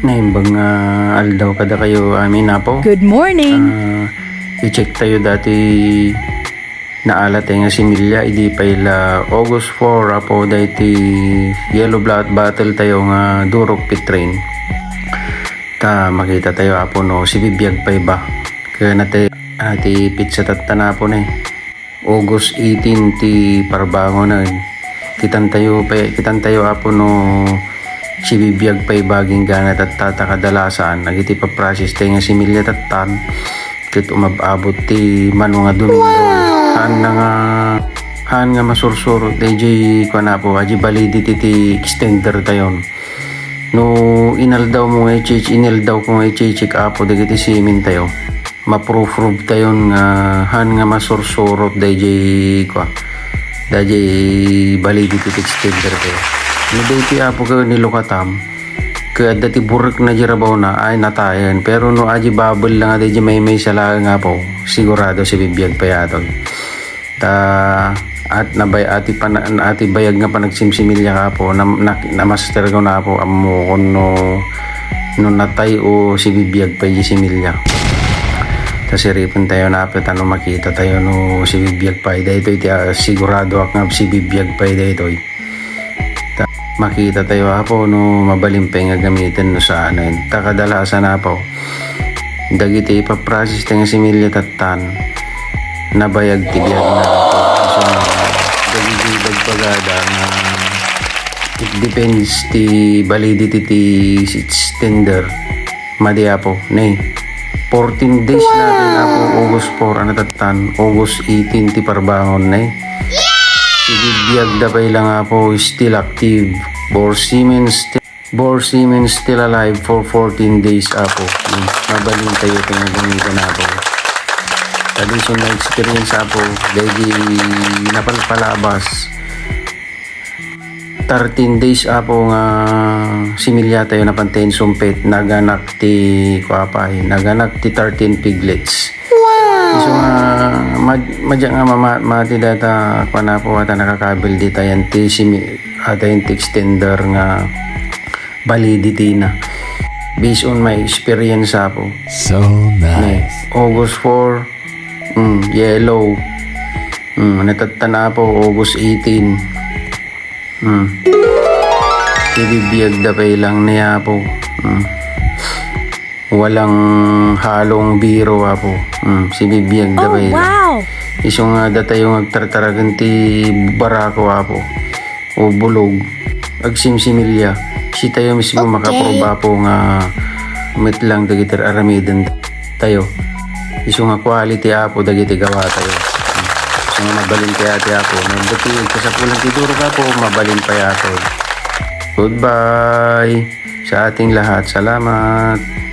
Naimbang aldaw kada kayo amin na po. Good morning. I-check tayo dati naalat nga similya idi pa ila August 4 apo dati yellow blood battle tayo nga durok pitrain. Ta makita tayo apo no si bibiyag pa iba. Kaya nate ati pizza tatana po na August 18 ti parbango na. Kitan tayo apo no si bibiyag pa'y baging ganat at tatakadalasan nagiti pa process tayo nga similya tatan kit umababot ti mano nga dunong han nga masursuro DJ ko na po aji validity ti extender tayon no inal daw mo inal daw kung check apo dagiti simin tayo ma-proof tayon nga han nga masursuro DJ ko DJ validity ti extender tayo ni dati apo ka nilukatam kaya dati burik na jirabaw na ay natayan pero no aji bubble lang ati may sala nga po sigurado si bibiyag pa yato ta at nabay ati bayag nga pa nagsimsimilya ka po na master ko na po amo kung no natay o si bibiyag pa yung similya ta siripin tayo na apit ano makita tayo no si bibiyag pa dito sigurado ak nga si bibiyag pa dito makita tayo apo no mabalimpay nga gamitin no sa ano takadalasan na po dagiti ipaprocess tayo similya tatan nabayag tibiyag na po so dagiti dagpagada nga it depends ti validity ti extender madya po nay 14 days natin apo August 4 ano tatan August 18 ti parbangon nay ibibiyag da pa ilang po still active. Bore Siemens still alive for 14 days apo. Mabaling tayo ito nga gamitan na po. Traditional experience apo. Dahil napalpalabas. 13 days apo nga similya tayo na pantayin sumpit. Naganak ti 13 piglets. So madya nga mati data kwa na po ata nakakabil dita yan ti ata yung extender nga validity na based on my experience po. So nice. August 4 yellow natatana po August 18 ibibiyag da pa ilang niya po walang halong biro apo si bibiyag da ba Wow! iso nga data yung agtartaragan ti barako apo o bulog agsimsimilya si tayo mismo makaproba po nga met lang dagiti aramiden tayo iso nga quality apo dagiti gawa tayo iso nga mabalin kaya ti apo nagdati kasapulang tiduro ka po mabalin pa yato. Goodbye sa ating lahat, salamat.